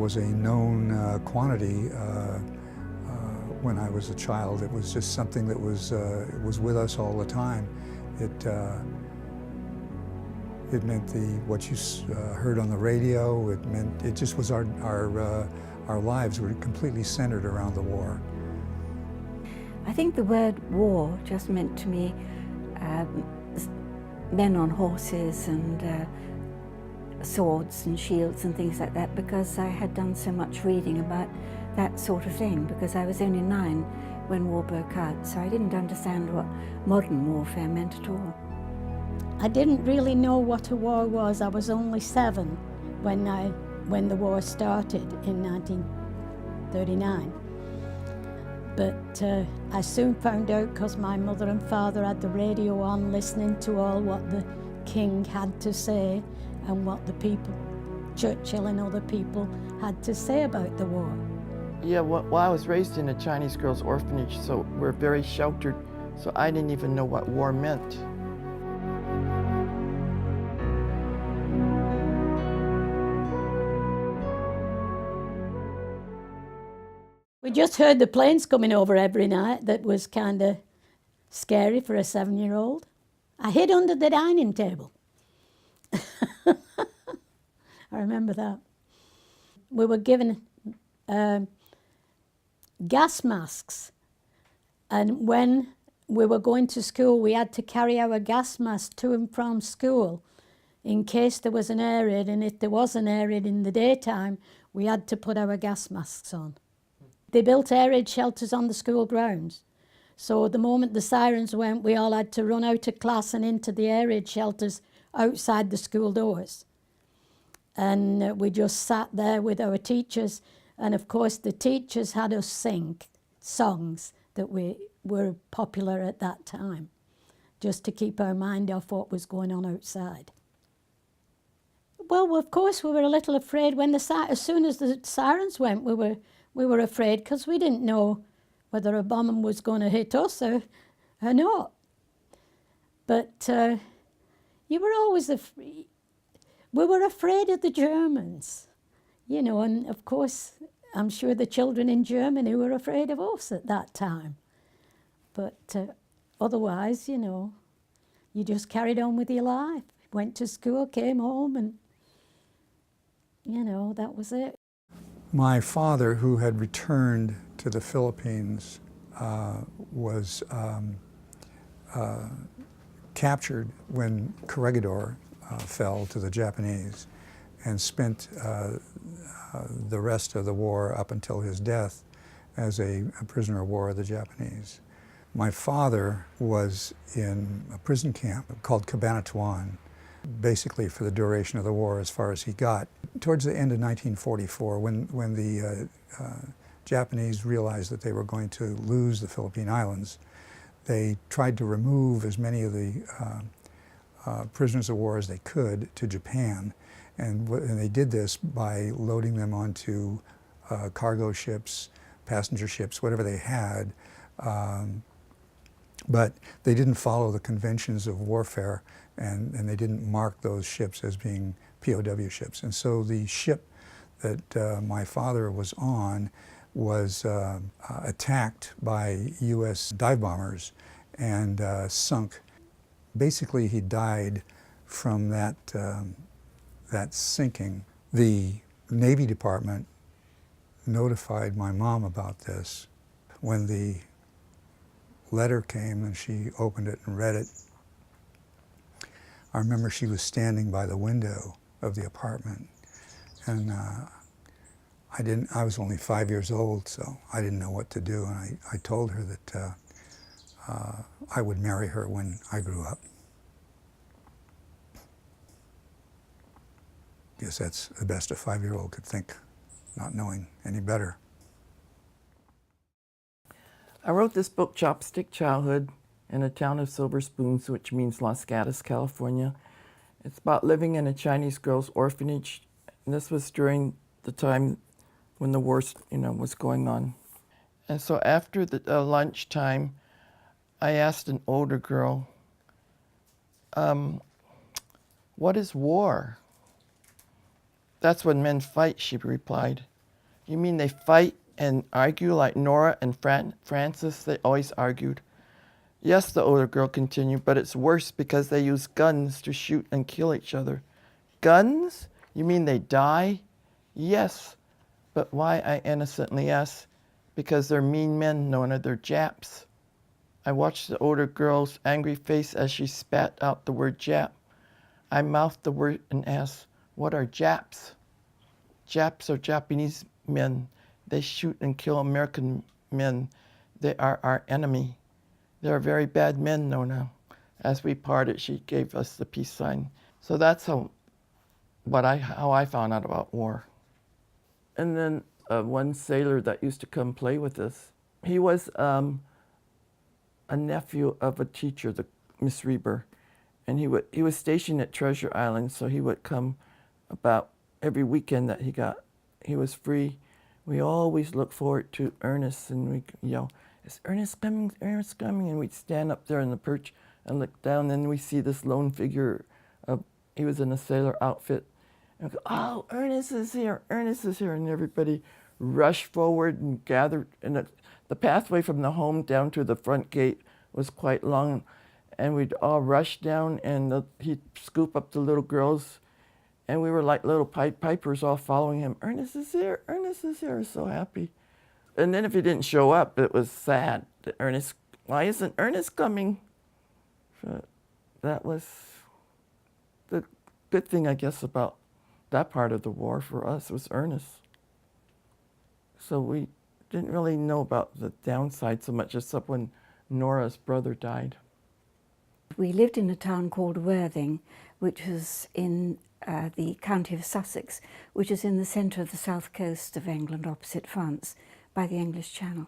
was a known quantity when I was a child. It was just something that was with us all the time. It meant what you heard on the radio. It just was our lives were completely centered around the war. I think the word war just meant to me men on horses and swords and shields and things like that, because I had done so much reading about that sort of thing, because I was only 9 when war broke out, so I didn't understand what modern warfare meant at all. I didn't really know what a war was. I was only 7 when the war started in 1939. But I soon found out, because my mother and father had the radio on, listening to all what the king had to say and what the people, Churchill and other people, had to say about the war. Yeah, well, I was raised in a Chinese girls' orphanage, so we're very sheltered, so I didn't even know what war meant. We just heard the planes coming over every night. That was kind of scary for a 7-year-old. I hid under the dining table. I remember that. We were given gas masks, and when we were going to school, we had to carry our gas mask to and from school in case there was an air raid, and if there was an air raid in the daytime, we had to put our gas masks on. They built air raid shelters on the school grounds. So the moment the sirens went, we all had to run out of class and into the air raid shelters outside the school doors. And we just sat there with our teachers. And of course, the teachers had us sing songs that were popular at that time, just to keep our mind off what was going on outside. Well, of course, we were a little afraid when as soon as the sirens went, we were afraid, because we didn't know whether a bomb was going to hit us or not. But you were always we were afraid of the Germans, you know, and of course, I'm sure the children in Germany were afraid of us at that time. But otherwise, you know, you just carried on with your life. Went to school, came home, and, you know, that was it. My father, who had returned to the Philippines, was captured when Corregidor fell to the Japanese, and spent the rest of the war up until his death as a prisoner of war of the Japanese. My father was in a prison camp called Cabanatuan, basically for the duration of the war as far as he got. Towards the end of 1944, when the Japanese realized that they were going to lose the Philippine Islands, they tried to remove as many of the prisoners of war as they could to Japan. And they did this by loading them onto cargo ships, passenger ships, whatever they had. But they didn't follow the conventions of warfare, and they didn't mark those ships as being POW ships. And so the ship that my father was on was attacked by U.S. dive bombers and sunk. Basically, he died from that sinking. The Navy Department notified my mom about this. When the letter came and she opened it and read it, I remember she was standing by the window of the apartment, and I was only 5 years old, so I didn't know what to do, and I told her that I would marry her when I grew up. Guess that's the best a 5-year-old could think, not knowing any better. I wrote this book, Chopstick Childhood, in the town of Silver Spoons, which means Los Gatos, California. It's about living in a Chinese girls' orphanage, and this was during the time when the war, was going on. And so after the lunchtime, I asked an older girl, "What is war?" "That's when men fight," she replied. You mean they fight and argue like Nora and Frances? They always argued. Yes, the older girl continued, but it's worse because they use guns to shoot and kill each other. Guns? You mean they die? Yes. But why, I innocently asked. Because they're mean men, Nona, they're Japs. I watched the older girl's angry face as she spat out the word Jap. I mouthed the word and asked, what are Japs? Japs are Japanese men. They shoot and kill American men. They are our enemy. They are very bad men, Nona. As we parted, she gave us the peace sign. So that's how I found out about war. And then one sailor that used to come play with us, he was a nephew of a teacher, Miss Reber, and he was stationed at Treasure Island, so he would come about every weekend that he was free. We always look forward to Ernest, and we yell, "Is Ernest coming? Ernest coming?" And we'd stand up there in the perch and look down, and we see this lone figure. He was in a sailor outfit. And we go, "Oh, Ernest is here! Ernest is here!" And everybody rushed forward and gathered. And the pathway from the home down to the front gate was quite long, and we'd all rush down, and he'd scoop up the little girls, and we were like little pipers all following him. "Ernest is here! Ernest is here!" So happy. And then if he didn't show up, it was sad. Why isn't Ernest coming? So that was the good thing, I guess, about that part of the war for us was Ernest. So we didn't really know about the downside so much, except when Nora's brother died. We lived in a town called Worthing, which was in the county of Sussex, which is in the centre of the south coast of England, opposite France, by the English Channel.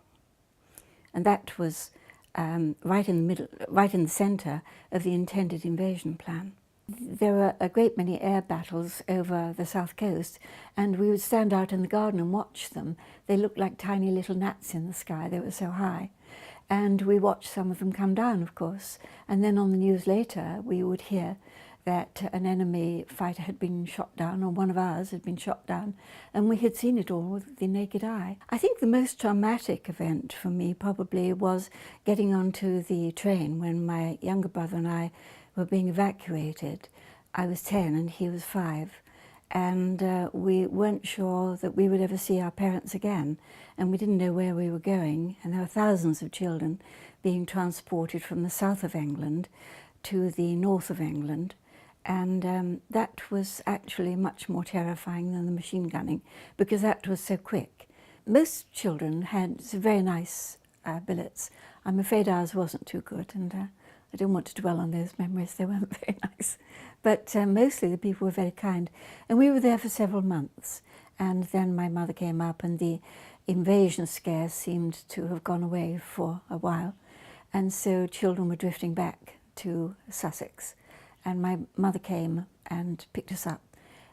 And that was right in the centre of the intended invasion plan. There were a great many air battles over the south coast, and we would stand out in the garden and watch them. They looked like tiny little gnats in the sky, they were so high. And we watched some of them come down, of course. And then on the news later, we would hear that an enemy fighter had been shot down, or one of ours had been shot down, and we had seen it all with the naked eye. I think the most traumatic event for me probably was getting onto the train when my younger brother and I were being evacuated. I was 10 and he was 5, and we weren't sure that we would ever see our parents again, and we didn't know where we were going, and there were thousands of children being transported from the south of England to the north of England, and that was actually much more terrifying than the machine gunning, because that was so quick. Most children had very nice billets. I'm afraid ours wasn't too good, and I don't want to dwell on those memories, they weren't very nice. But mostly the people were very kind. And we were there for several months. And then my mother came up, and the invasion scare seemed to have gone away for a while. And so children were drifting back to Sussex. And my mother came and picked us up.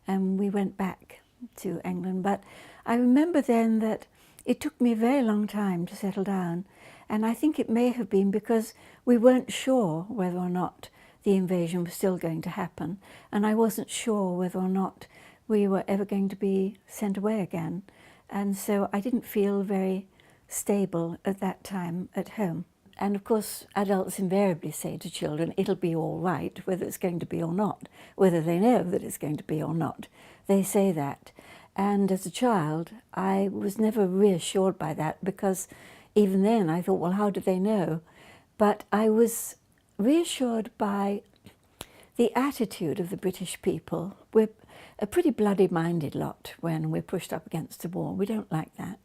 And we went back to England. But I remember then that it took me a very long time to settle down. And I think it may have been because we weren't sure whether or not the invasion was still going to happen. And I wasn't sure whether or not we were ever going to be sent away again. And so I didn't feel very stable at that time at home. And of course, adults invariably say to children, it'll be all right, whether it's going to be or not, whether they know that it's going to be or not. They say that. And as a child, I was never reassured by that, because even then I thought, well, how do they know? But I was reassured by the attitude of the British people. We're a pretty bloody-minded lot when we're pushed up against the wall. We don't like that.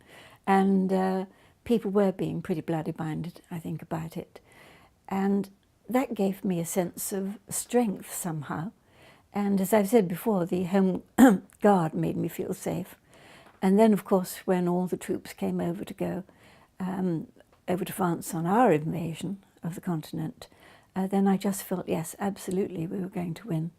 And people were being pretty bloody-minded, I think, about it. And that gave me a sense of strength somehow. And as I've said before, the Home Guard made me feel safe. And then, of course, when all the troops came over to go over to France on our invasion of the continent, then I just felt, yes, absolutely, we were going to win.